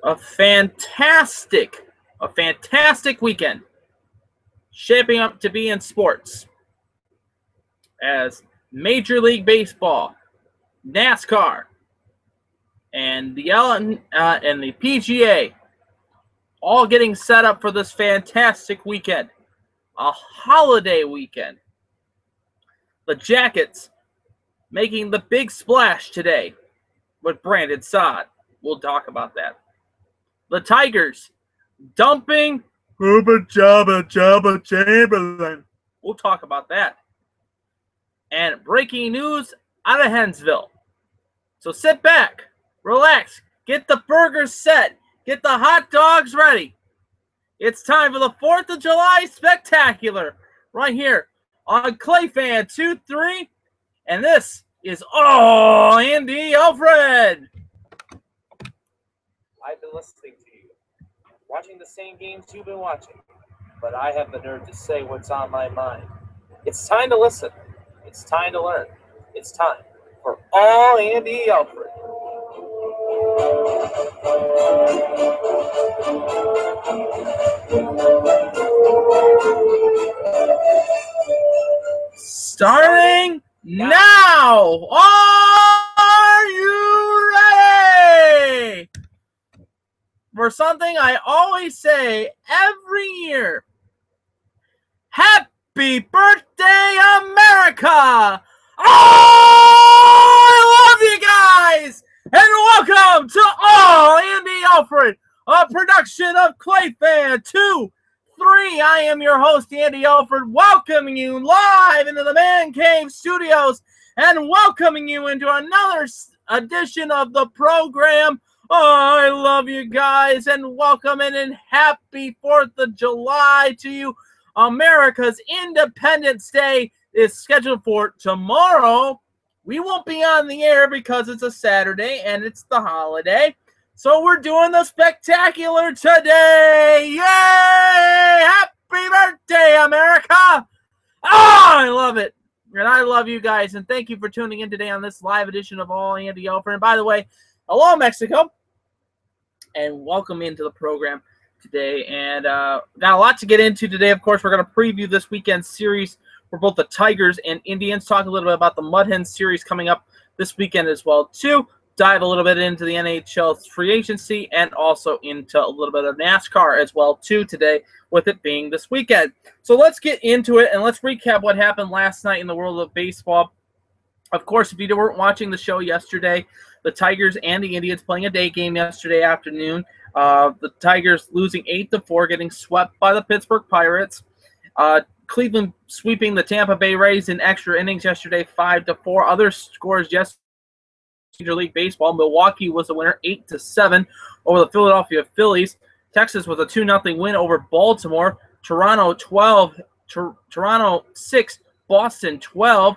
a fantastic weekend shaping up to be in sports, as Major League Baseball, NASCAR, and the PGA all getting set up for this fantastic weekend, a holiday weekend. The Jackets making the big splash today with Brandon Saad. We'll talk about that. The Tigers dumping Jabba Chamberlain. We'll talk about that. And breaking news out of Hensville. So sit back, relax, get the burgers set, get the hot dogs ready. It's time for the 4th of July Spectacular right here on Clayfan 2-3. And this is Andy Alfred. I've been listening to you, watching the same games you've been watching, but I have the nerve to say what's on my mind. It's time to listen. It's time to learn. It's time for Andy Alfred. Starting now. Are you ready for something I always say every year? Happy birthday, America! I love you guys! And welcome to Andy Alfred, a production of Clayfan 2-3. I am your host, Andy Alfred, welcoming you live into the Man Cave Studios and welcoming you into another edition of the program. I love you guys, and welcome and happy 4th of July to you. America's Independence Day is scheduled for tomorrow. We won't be on the air because it's a Saturday and it's the holiday. So we're doing the spectacular today. Yay! Happy birthday, America! I love it. And I love you guys. And thank you for tuning in today on this live edition of Andy Alfred. And by the way, hello, Mexico. And welcome into the program today. And got a lot to get into today. Of course, we're going to preview this weekend's series for both the Tigers and Indians. Talk a little bit about the Mud Hens series coming up this weekend as well, too. Dive a little bit into the NHL's free agency and also into a little bit of NASCAR as well, too, today, with it being this weekend. So let's get into it, and let's recap what happened last night in the world of baseball. Of course, if you weren't watching the show yesterday, the Tigers and the Indians playing a day game yesterday afternoon. The Tigers losing 8-4, getting swept by the Pittsburgh Pirates. Cleveland sweeping the Tampa Bay Rays in extra innings yesterday, 5-4. Other scores yesterday. Major League Baseball, Milwaukee was the winner, 8-7 over the Philadelphia Phillies. Texas was a 2-0 win over Baltimore. Toronto 6, Boston 12.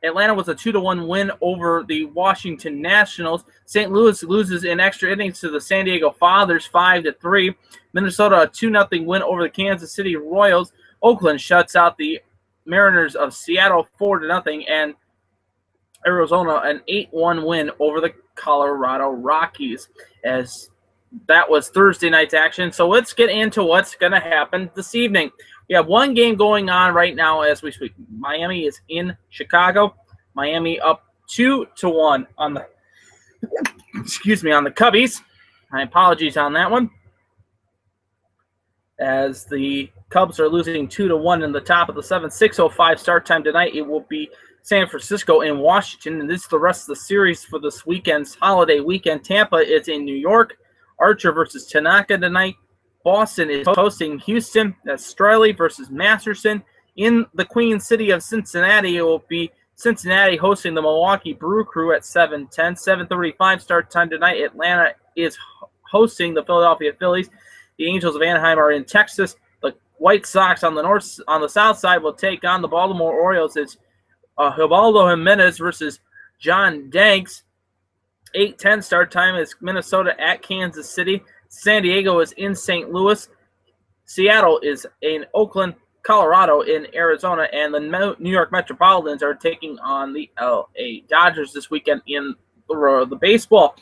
Atlanta was a 2-1 win over the Washington Nationals. St. Louis loses in extra innings to the San Diego Fathers, 5-3. Minnesota a 2-0 win over the Kansas City Royals. Oakland shuts out the Mariners of Seattle, 4-0, and Arizona an 8-1 win over the Colorado Rockies, as that was Thursday night's action. So let's get into what's going to happen this evening. We have one game going on right now as we speak. Miami is in Chicago. Miami up 2-1 on the on the Cubbies. My apologies on that one, as the Cubs are losing 2-1 in the top of the 7th. 6:05 start time tonight. It will be San Francisco and Washington, and this is the rest of the series for this weekend's holiday weekend. Tampa is in New York. Archer versus Tanaka tonight. Boston is hosting Houston. That's Straley versus Masterson. In the Queen City of Cincinnati, it will be Cincinnati hosting the Milwaukee Brew Crew at 7:10. 7:35 start time tonight. Atlanta is hosting the Philadelphia Phillies. The Angels of Anaheim are in Texas. The White Sox on the south side will take on the Baltimore Orioles. It's Hibaldo Jimenez versus John Danks. 8:10 start time is Minnesota at Kansas City. San Diego is in St. Louis. Seattle is in Oakland. Colorado in Arizona. And the New York Metropolitans are taking on the LA Dodgers this weekend in the baseball.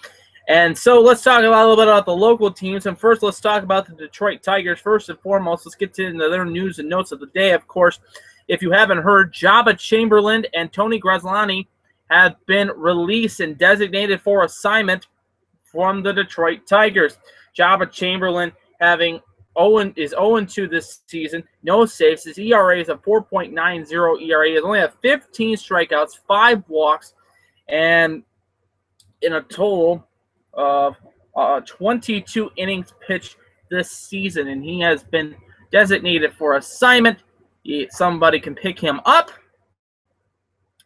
And so let's talk a little bit about the local teams. And first, let's talk about the Detroit Tigers. First and foremost, let's get into their news and notes of the day. Of course, if you haven't heard, Jabba Chamberlain and Tony Graziani have been released and designated for assignment from the Detroit Tigers. Jabba Chamberlain is 0-2 this season, no saves. His ERA is a 4.90 ERA. He has only had 15 strikeouts, 5 walks, and in a total of 22 innings pitched this season, and he has been designated for assignment. Somebody can pick him up.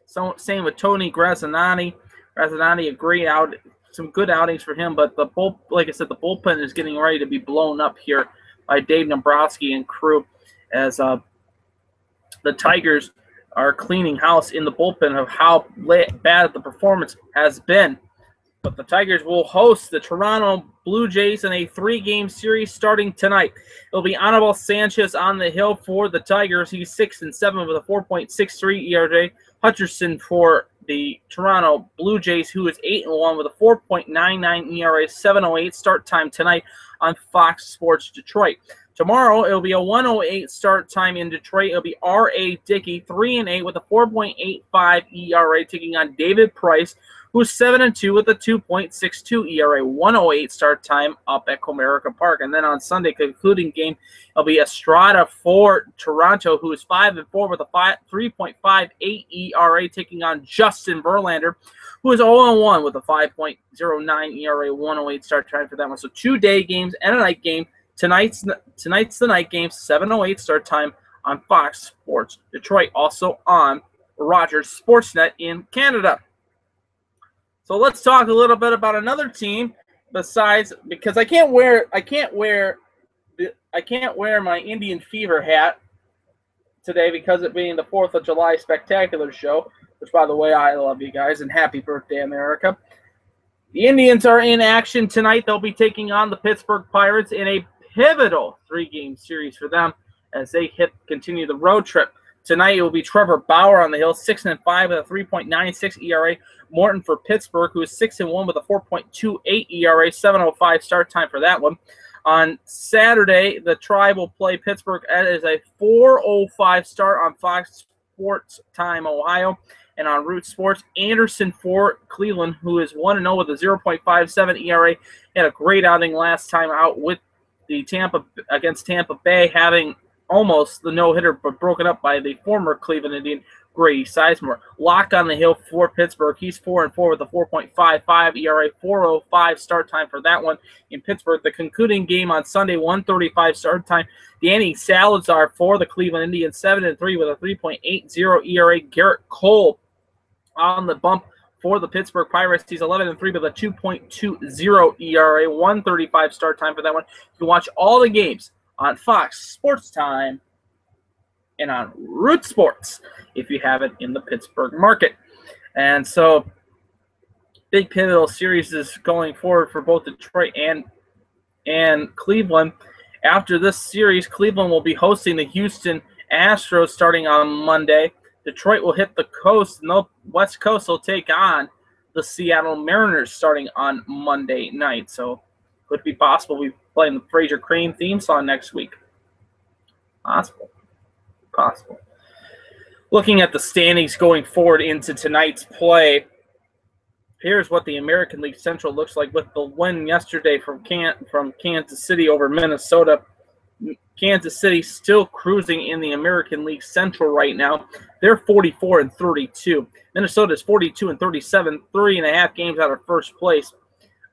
So, same with Tony Graziani. Graziani, a great out, some good outings for him, but like I said, the bullpen is getting ready to be blown up here by Dave Dombrowski and crew as the Tigers are cleaning house in the bullpen of how bad the performance has been. But the Tigers will host the Toronto Blue Jays in a 3-game series starting tonight. It'll be Anibal Sanchez on the hill for the Tigers. He's 6-7 with a 4.63 ERA. Hutcherson for the Toronto Blue Jays, who is 8-1 with a 4.99 ERA, 7:08 start time tonight on Fox Sports Detroit. Tomorrow, it'll be a 1:08 start time in Detroit. It'll be R.A. Dickey, 3-8 with a 4.85 ERA, taking on David Price, who's 7-2 with a 2.62 ERA, 1:08 start time up at Comerica Park. And then on Sunday, concluding game, it'll be Estrada for Toronto, who is 5-4 with a 3.58 ERA, taking on Justin Verlander, who is 0-1 with a 5.09 ERA, 1:08 start time for that one. So 2 day games and a night game. Tonight's the night game, 7:08 start time on Fox Sports Detroit, also on Rogers Sportsnet in Canada. So let's talk a little bit about another team besides, because I can't wear my Indian Fever hat today because it being the 4th of July spectacular show, which, by the way, I love you guys, and happy birthday, America. The Indians are in action tonight. They'll be taking on the Pittsburgh Pirates in a pivotal 3-game series for them as they continue the road trip. Tonight it will be Trevor Bauer on the hill, 6-5 with a 3.96 ERA. Morton for Pittsburgh, who is 6-1 with a 4.28 ERA, 7:05 start time for that one. On Saturday, the Tribe will play Pittsburgh as a 4:05 start on Fox Sports Time, Ohio. And on Root Sports, Anderson for Cleveland, who is 1-0 with a 0.57 ERA. He had a great outing last time out with the against Tampa Bay, having almost the no-hitter, but broken up by the former Cleveland Indian, Grady Sizemore. Locke on the hill for Pittsburgh. He's 4-4 with a 4.55 ERA, 4:05 start time for that one in Pittsburgh. The concluding game on Sunday, 1:35 start time. Danny Salazar for the Cleveland Indians, 7-3 with a 3.80 ERA. Garrett Cole on the bump for the Pittsburgh Pirates. He's 11-3 with a 2.20 ERA, 1:35 start time for that one. You can watch all the games on Fox Sports Time and on Root Sports if you have it in the Pittsburgh market. And so, big pivotal series is going forward for both Detroit and Cleveland. After this series, Cleveland will be hosting the Houston Astros starting on Monday. Detroit will hit the coast, and the West Coast will take on the Seattle Mariners starting on Monday night. So, could be possible we playing the Fraser Crane theme song next week. Possible. Looking at the standings going forward into tonight's play, here's what the American League Central looks like with the win yesterday from Kansas City over Minnesota. Kansas City still cruising in the American League Central right now. They're 44-32. Minnesota is 42-37, 3.5 games out of first place.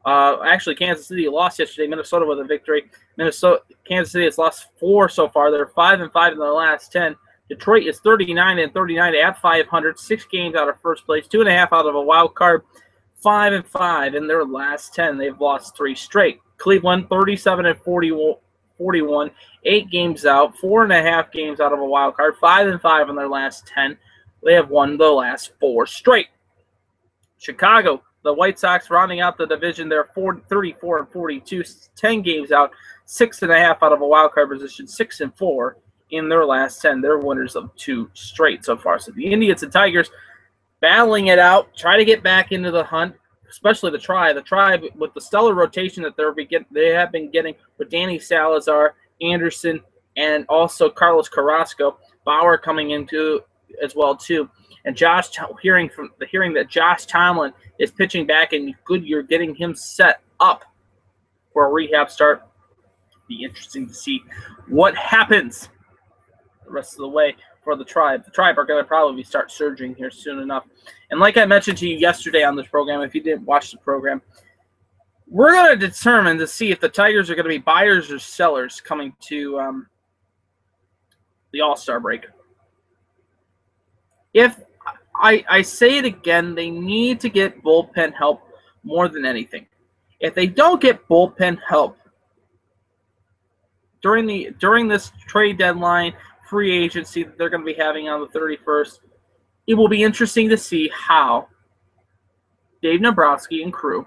Actually, Kansas City lost yesterday. Minnesota with a victory. Kansas City has lost 4 so far. They're 5-5 in their last 10. Detroit is 39-39 at 500, 6 games out of first place, 2.5 out of a wild card, 5-5 in their last 10. They've lost 3 straight. Cleveland 37-41, 8 games out, 4.5 games out of a wild card, 5-5 in their last 10. They have won the last 4 straight. Chicago, the White Sox rounding out the division. They're 34-42, 10 games out, 6.5 out of a wild card position, 6-4 in their last 10. They're winners of 2 straight so far. So the Indians and Tigers battling it out, try to get back into the hunt. especially the Tribe. The Tribe, with the stellar rotation that they have been getting with Danny Salazar, Anderson, and also Carlos Carrasco, Bauer coming into as well too. And hearing that Josh Tomlin is pitching back in Goodyear, getting him set up for a rehab start. Be interesting to see what happens the rest of the way for the Tribe. The Tribe are going to probably start surging here soon enough. And like I mentioned to you yesterday on this program, if you didn't watch the program, we're going to determine to see if the Tigers are going to be buyers or sellers coming to the All-Star break. If I say it again, they need to get bullpen help more than anything. If they don't get bullpen help during this trade deadline, free agency that they're going to be having on the 31st, it will be interesting to see how Dave Nabrowski and crew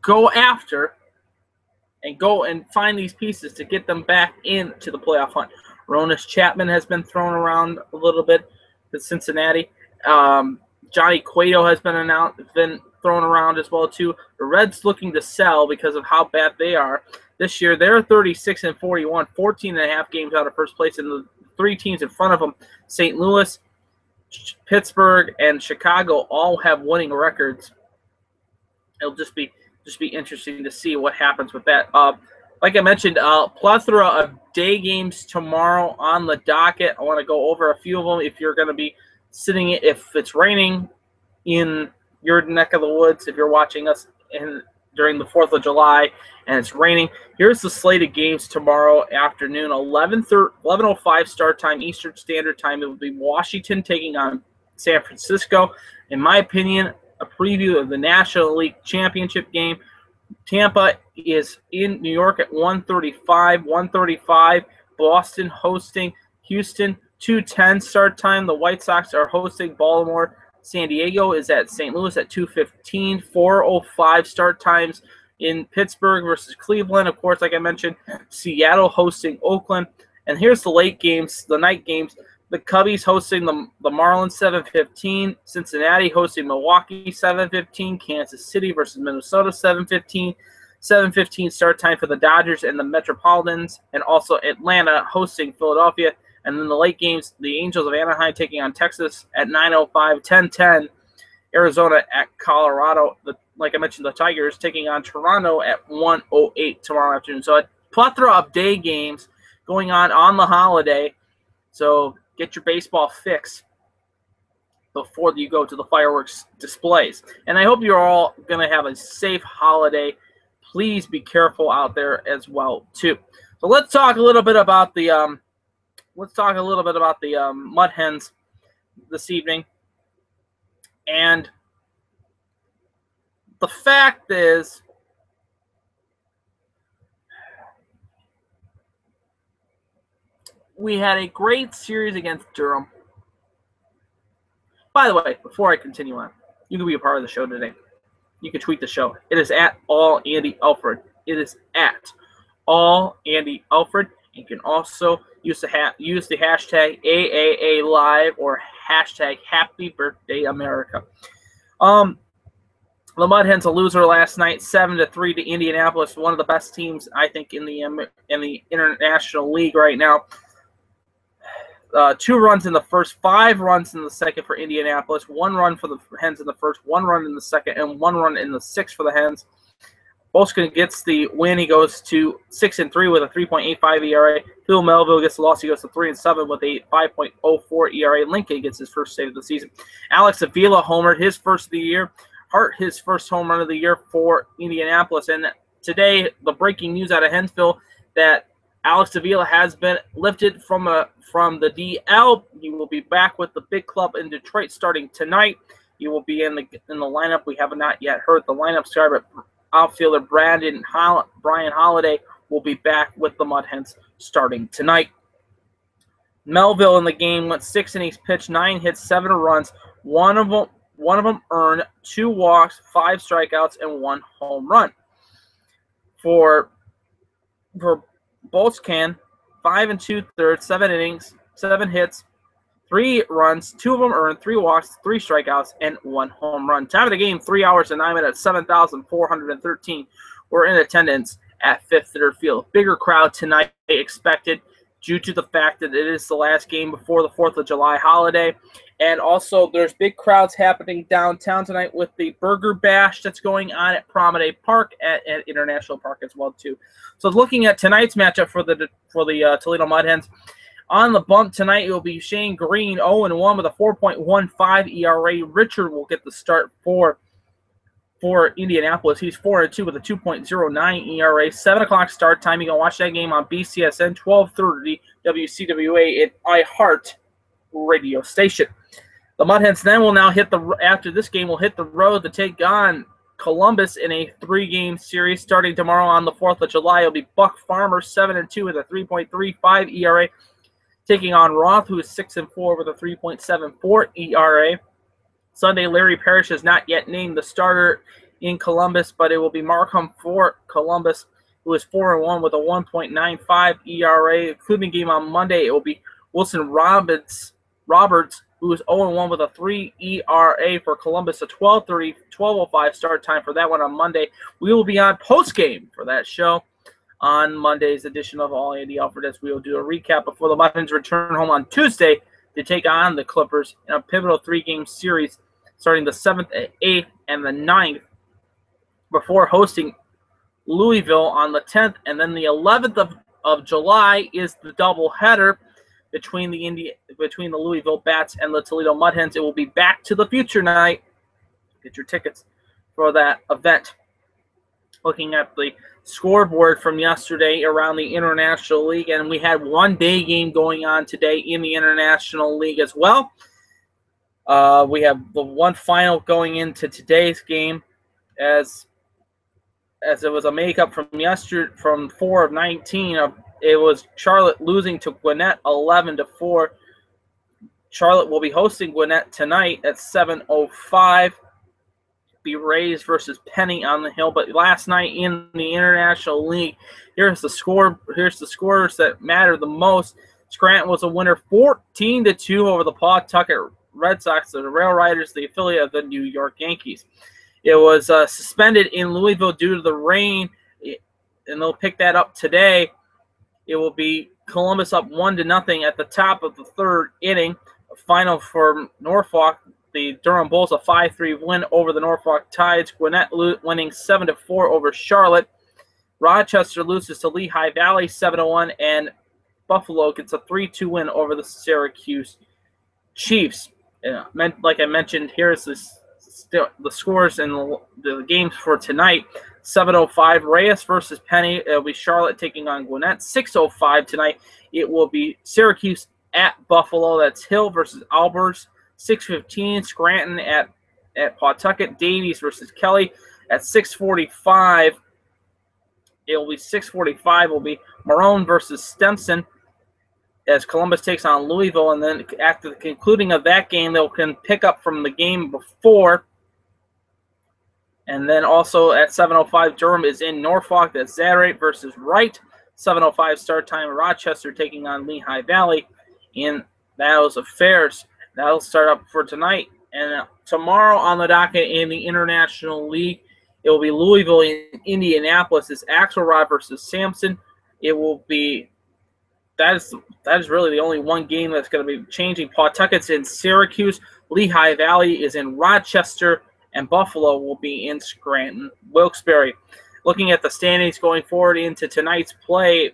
go after and go and find these pieces to get them back into the playoff hunt. Ronis Chapman has been thrown around a little bit to Cincinnati. Johnny Cueto has been thrown around as well too. The Reds looking to sell because of how bad they are. This year, they're 36-41, 14.5 games out of first place, and the three teams in front of them, St. Louis, Pittsburgh, and Chicago, all have winning records. It'll just be interesting to see what happens with that. Like I mentioned, plethora of day games tomorrow on the docket. I want to go over a few of them. If you're going to be if it's raining in your neck of the woods, if you're watching us during the 4th of July and it's raining, here's the slate of games tomorrow afternoon, 11:05 start time, Eastern Standard Time. It will be Washington taking on San Francisco. In my opinion, a preview of the National League Championship game. Tampa is in New York at 1:35. Boston hosting Houston, 2:10 start time. The White Sox are hosting Baltimore. San Diego is at St. Louis at 2:15, 4:05 start times in Pittsburgh versus Cleveland. Of course, like I mentioned, Seattle hosting Oakland. And here's the late games, the night games. The Cubbies hosting the Marlins 7:15, Cincinnati hosting Milwaukee 7:15, Kansas City versus Minnesota 7:15, 7:15 start time for the Dodgers and the Metropolitans, and also Atlanta hosting Philadelphia. And then the late games, the Angels of Anaheim taking on Texas at 9:05, 10:10. Arizona at Colorado. Like I mentioned, the Tigers taking on Toronto at 1:08 tomorrow afternoon. So a plethora of day games going on the holiday. So get your baseball fix before you go to the fireworks displays. And I hope you're all going to have a safe holiday. Please be careful out there as well too. So let's talk a little bit about the Mud Hens this evening. And the fact is, we had a great series against Durham. By the way, before I continue on, you can be a part of the show today. You can tweet the show. It is at all Andy Alfred. It is at all Andy Alfred. You can also use the hashtag AAA Live or hashtag Happy Birthday America. The Mud Hens a loser last night, 7-3 to Indianapolis, one of the best teams I think in the International League right now. 2 runs in the first, 5 runs in the second for Indianapolis, 1 run for the Hens in the first, 1 run in the second, and 1 run in the sixth for the Hens. Bolskin gets the win. He goes to 6-3 with a 3.85 ERA. Phil Melville gets the loss. He goes to 3-7 with a 5.04 ERA. Lincoln gets his first save of the season. Alex Avila homered, his first of the year. Hart, his first home run of the year for Indianapolis. And today, the breaking news out of Hensville that Alex Avila has been lifted from the DL. He will be back with the big club in Detroit starting tonight. He will be in the lineup. We have not yet heard the lineup start, but outfielder Brian Holiday will be back with the Mud Hens starting tonight. Melville in the game went 6 innings pitched, 9 hits, 7 runs. One of them earned 2 walks, 5 strikeouts, and 1 home run. For Bolscan, 5 2/3, 7 innings, 7 hits, 3 runs, 2 of them earned, 3 walks, 3 strikeouts, and 1 home run. Time of the game, 3 hours and 9 minutes, 7,413 were in attendance at Fifth Third Field. Bigger crowd tonight expected due to the fact that it is the last game before the 4th of July holiday. And also, there's big crowds happening downtown tonight with the Burger Bash that's going on at Promenade Park at International Park as well, too. So looking at tonight's matchup for the Toledo Mud Hens, on the bump tonight, it will be Shane Green, 0-1 with a 4.15 ERA. Richard will get the start for Indianapolis. He's 4-2 with a 2.09 ERA. 7 o'clock start time. You can watch that game on BCSN, 12:30 WCWA at iHeart radio station. The Mud Hens then will now after this game, will hit the road to take on Columbus in a 3-game series starting tomorrow on the 4th of July. It'll be Buck Farmer, 7-2 with a 3.35 ERA. Taking on Roth, who is 6-4 with a 3.74 ERA. Sunday, Larry Parrish is not yet named the starter in Columbus, but it will be Markham for Columbus, who is 4-1 with a 1.95 ERA. Including game on Monday, it will be Wilson Roberts, who is 0-1 with a 3 ERA for Columbus. A 12:05 start time for that one on Monday. We will be on post-game for that show on Monday's edition of All Andy Alfred, as we will do a recap before the Mud Hens return home on Tuesday to take on the Clippers in a pivotal 3-game series starting the 7th, 8th, and the 9th before hosting Louisville on the 10th. And then the 11th of July is the doubleheader between the Louisville Bats and the Toledo Mud Hens. It will be Back to the Future night. Get your tickets for that event. Looking at the scoreboard from yesterday around the International League, and we had 1-day game going on today in the International League as well. We have the one final going into today's game, as it was a makeup from yesterday from 4 of 19. It was Charlotte losing to Gwinnett 11-4. Charlotte will be hosting Gwinnett tonight at 7:05. Be Rays versus Penny on the Hill. But last night in the International League, here's the scores that matter the most. Scranton was a winner 14-2 over the Pawtucket Red Sox, the Rail Riders, the affiliate of the New York Yankees. It was suspended in Louisville due to the rain, and they'll pick that up today. It will be Columbus up 1-0 at the top of the 3rd inning. Final for Norfolk. The Durham Bulls a 5-3 win over the Norfolk Tides. Gwinnett winning 7-4 over Charlotte. Rochester loses to Lehigh Valley 7-1, and Buffalo gets a 3-2 win over the Syracuse Chiefs. Like I mentioned, here's the scores and the games for tonight. 7:05 Reyes versus Penny. It'll be Charlotte taking on Gwinnett. 6:05 tonight. It will be Syracuse at Buffalo. That's Hill versus Albers. 6:15 Scranton at Pawtucket. Davies versus Kelly at 6:45. It will be 6:45. Will be Marone versus Stemson as Columbus takes on Louisville, and then after the concluding of that game, they can pick up from the game before. And then also at 7:05, Durham is in Norfolk. That's Zaderate versus Wright. 7:05 start time. Rochester taking on Lehigh Valley in those affairs. That'll start up for tonight. And tomorrow on the docket in the International League, it will be Louisville in Indianapolis. It's Axelrod versus Sampson. It will be that is really the only one game that's going to be changing. Pawtucket's in Syracuse. Lehigh Valley is in Rochester. And Buffalo will be in Scranton, Wilkes-Barre. Looking at the standings going forward into tonight's play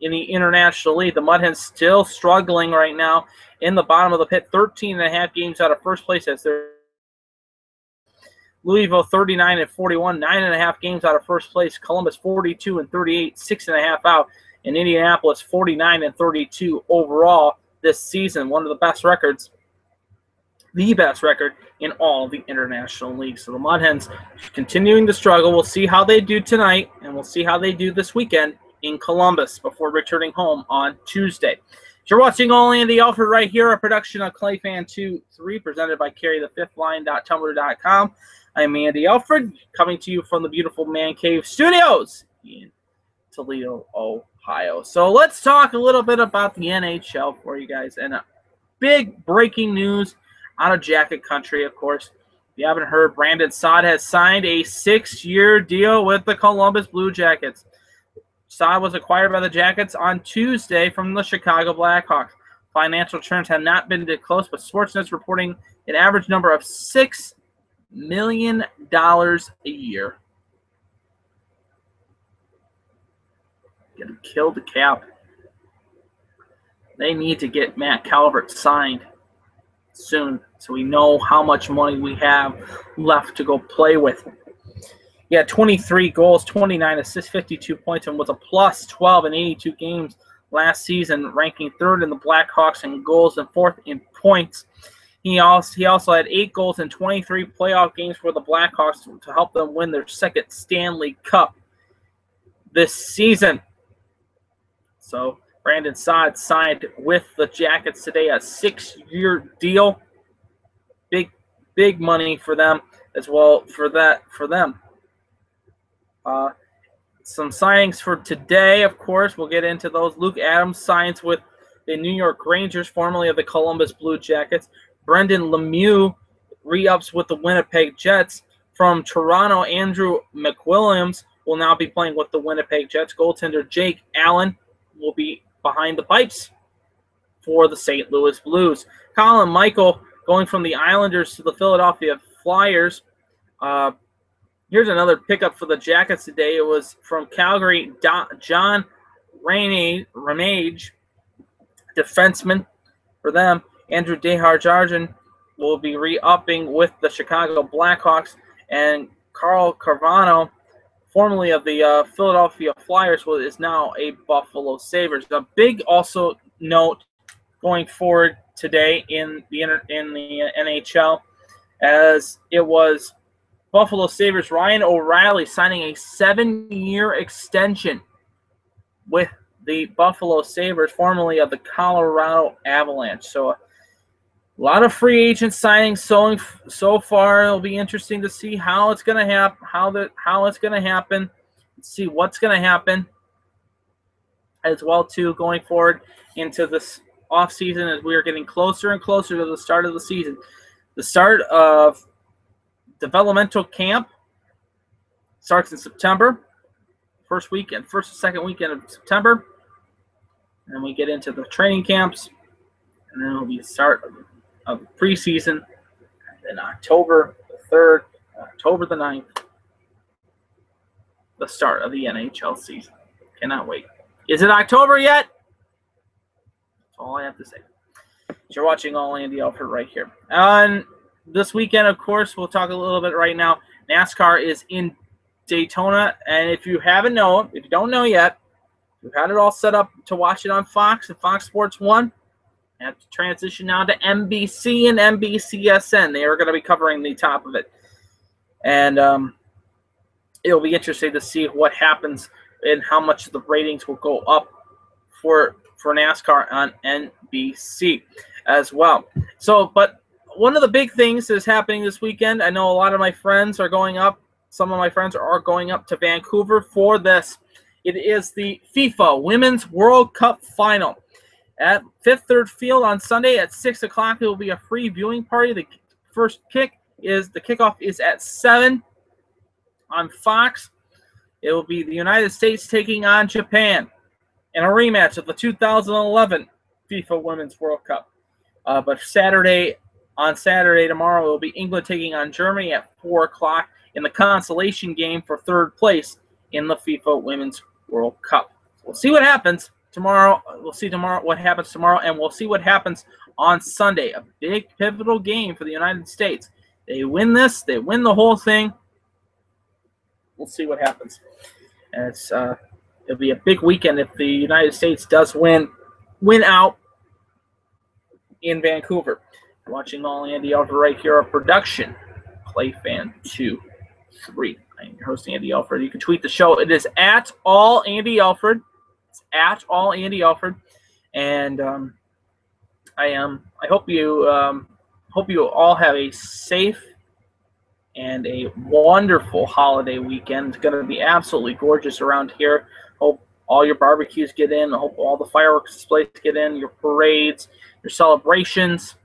in the International League, the Mud Hens still struggling right now in the bottom of the pit, 13.5 games out of first place as they're Louisville 39-41, 9.5 games out of first place. Columbus 42-38, 6.5 out. And Indianapolis 49-32 overall this season. One of the best records, the best record in all the International League. So the Mud Hens continuing to struggle. We'll see how they do tonight, and we'll see how they do this weekend in Columbus before returning home on Tuesday. You're watching All Andy Alfred right here, a production of ClayFan23, presented by CarryTheFifthLine.tumblr.com. I'm Andy Alfred, coming to you from the beautiful Man Cave Studios in Toledo, Ohio. So let's talk a little bit about the NHL for you guys. And big breaking news out of Jacket Country, of course. If you haven't heard, Brandon Saad has signed a 6-year deal with the Columbus Blue Jackets. Saad was acquired by the Jackets on Tuesday from the Chicago Blackhawks. Financial terms have not been disclosed, but Sportsnet's reporting an average number of $6 million a year. Gonna kill the cap. They need to get Matt Calvert signed soon so we know how much money we have left to go play with. He had 23 goals, 29 assists, 52 points, and was a plus 12 in 82 games last season, ranking third in the Blackhawks in goals and fourth in points. He also had 8 goals in 23 playoff games for the Blackhawks to help them win their second Stanley Cup this season. So Brandon Saad signed with the Jackets today, a 6-year deal. Big money for them as well for them. Some signings for today, of course. We'll get into those. Luke Adams signs with the New York Rangers, formerly of the Columbus Blue Jackets. Brendan Lemieux re-ups with the Winnipeg Jets. From Toronto, Andrew McWilliams will now be playing with the Winnipeg Jets. Goaltender Jake Allen will be behind the pipes for the St. Louis Blues. Colin Michael going from the Islanders to the Philadelphia Flyers. Here's another pickup for the Jackets today. It was from Calgary, John Ramage, defenseman for them. Andrew Desjardins will be re-upping with the Chicago Blackhawks. And Carl Carvano, formerly of the Philadelphia Flyers, is now a Buffalo Sabres. A big also note going forward today in the NHL, as it was Buffalo Sabres Ryan O'Reilly signing a 7-year extension with the Buffalo Sabres, formerly of the Colorado Avalanche. So a lot of free agent signings so far. It'll be interesting to see how it's going to happen, how it's going to happen, see what's going to happen as well too going forward into this offseason as we are getting closer and closer to the start of the season. The start of developmental camp starts in September, first and second weekend of September. And then we get into the training camps, and then it'll be the start of preseason. And then October the 3rd, October the 9th, the start of the NHL season. Cannot wait. Is it October yet? That's all I have to say. You're watching All Andy Alfred right here. And this weekend, of course, we'll talk a little bit right now. NASCAR is in Daytona, and if you don't know yet, we've had it all set up to watch it on Fox and Fox Sports 1. I have to transition now to NBC and NBCSN. They are going to be covering the top of it. And it'll be interesting to see what happens and how much the ratings will go up for NASCAR on NBC as well. So, but one of the big things that is happening this weekend, I know a lot of my friends are going up. Some of my friends are going up to Vancouver for this. It is the FIFA Women's World Cup Final. At Fifth Third Field on Sunday at 6 o'clock, it will be a free viewing party. The kickoff is at 7 on Fox. It will be the United States taking on Japan in a rematch of the 2011 FIFA Women's World Cup. But on Saturday tomorrow, it will be England taking on Germany at 4 o'clock in the consolation game for third place in the FIFA Women's World Cup. We'll see what happens tomorrow. We'll see what happens tomorrow, and we'll see what happens on Sunday. A big pivotal game for the United States. They win this, they win the whole thing. We'll see what happens. And it'll be a big weekend if the United States does win out in Vancouver. Watching All Andy Alfred right here, a production, PlayFan 23. I'm your host, Andy Alfred. You can tweet the show. It is at All Andy Alfred. It's at All Andy Alfred. And I hope you all have a safe and a wonderful holiday weekend. It's going to be absolutely gorgeous around here. Hope all your barbecues get in. I hope all the fireworks displays get in, your parades, your celebrations.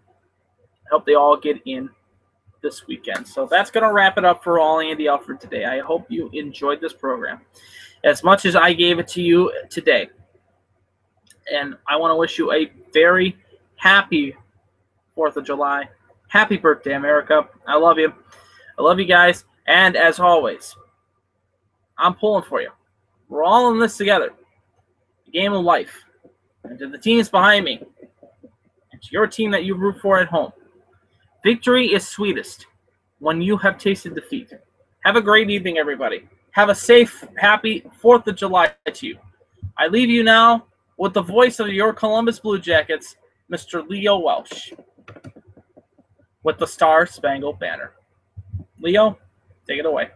I hope they all get in this weekend. So that's going to wrap it up for all Andy Alfred today. I hope you enjoyed this program as much as I gave it to you today. And I want to wish you a very happy 4th of July. Happy birthday, America. I love you. I love you guys. And as always, I'm pulling for you. We're all in this together. The game of life. And to the teams behind me, and to your team that you root for at home, victory is sweetest when you have tasted defeat. Have a great evening, everybody. Have a safe, happy 4th of July to you. I leave you now with the voice of your Columbus Blue Jackets, Mr. Leo Welsh, with the Star Spangled Banner. Leo, take it away.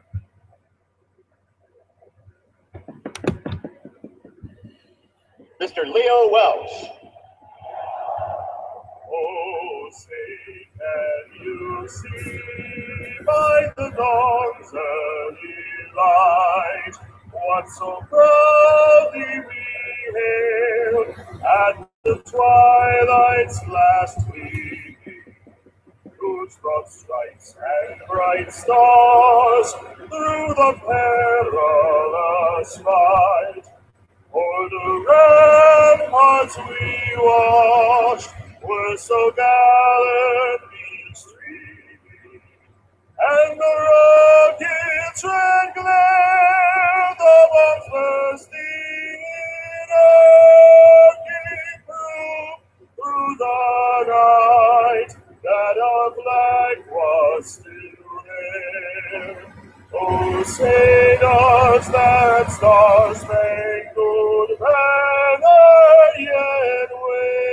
Mr. Leo Welsh. Oh, say, can you see by the dawn's early light what so proudly we hailed at the twilight's last gleaming, whose broad stripes and bright stars through the perilous fight o'er the ramparts we watched were so gallantly streaming, and the rockets red glare, the bombs bursting in arcing through the night, that our flag was still there. Oh, say does that star-spangled banner yet wave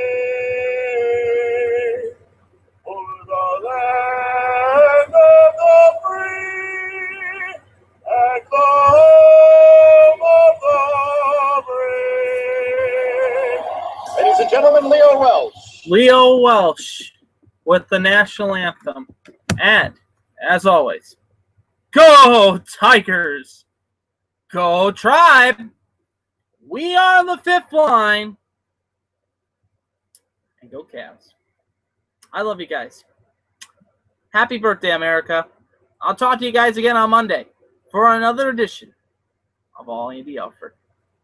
o'er the land of the free and the home of the brave? Ladies and gentlemen, Leo Welsh. Leo Welsh with the national anthem. And, as always, go Tigers! Go Tribe! We are the 5th line. And go Cavs. I love you guys. Happy birthday, America. I'll talk to you guys again on Monday for another edition of All Andy Alfred.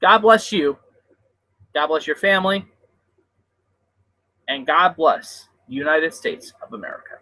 God bless you. God bless your family. And God bless the United States of America.